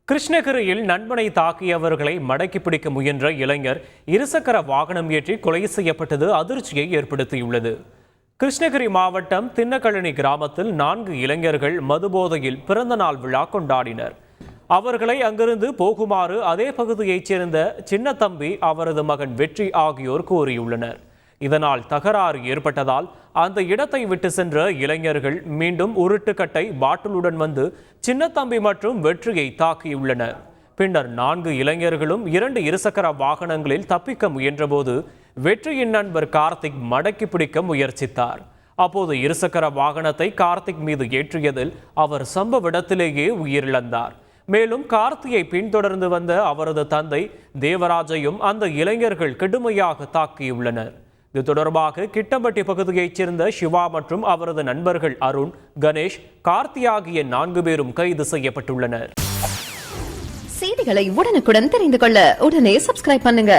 கிருஷ்ணகிரியில் நண்பனை தாக்கியவர்களை மடக்கி பிடிக்க முயன்ற இளைஞர் இருசக்கர வாகனம் ஏற்றி கொலை செய்யப்பட்டது அதிர்ச்சியை ஏற்படுத்தியுள்ளது. கிருஷ்ணகிரி மாவட்டம் தின்னக்கழனி கிராமத்தில் 4 இளைஞர்கள் மதுபோதையில் பிறந்தநாள் விழா கொண்டாடினர். அவர்களை அங்கிருந்து போகுமாறு அதே பகுதியைச் சேர்ந்த சின்னத்தம்பி, அவரது மகன் வெற்றி ஆகியோர் கூறியுள்ளனர். இதனால் தகராறு ஏற்பட்டதால் அந்த இடத்தை விட்டு சென்ற இளைஞர்கள் மீண்டும் உருட்டுக்கட்டை பாட்டிலுடன் வந்து சின்னத்தம்பி மற்றும் வெற்றியை தாக்கியுள்ளனர். பின்னர் 4 இளைஞர்களும் 2 இருசக்கர வாகனங்களில் தப்பிக்க முயன்றபோது வெற்றியின் நண்பர் கார்த்திக் மடக்கி பிடிக்க முயற்சித்தார். அப்போது இருசக்கர வாகனத்தை கார்த்திக் மீது ஏற்றியதில் அவர் சம்பவ இடத்திலேயே உயிரிழந்தார். மேலும் கார்த்தியை பின்தொடர்ந்து வந்த அவரது தந்தை தேவராஜையும் அந்த இளைஞர்கள் கடுமையாக தாக்கியுள்ளனர். இது தொடர்பாக கிட்டம்பட்டி பகுதியைச் சேர்ந்த சிவா மற்றும் அவரது நண்பர்கள் அருண், கணேஷ், கார்த்தி ஆகிய 4 பேரும் கைது செய்யப்பட்டுள்ளனர். செய்திகளை உடனுக்குடன் தெரிந்து கொள்ள உடனே சப்ஸ்கிரைப் பண்ணுங்க.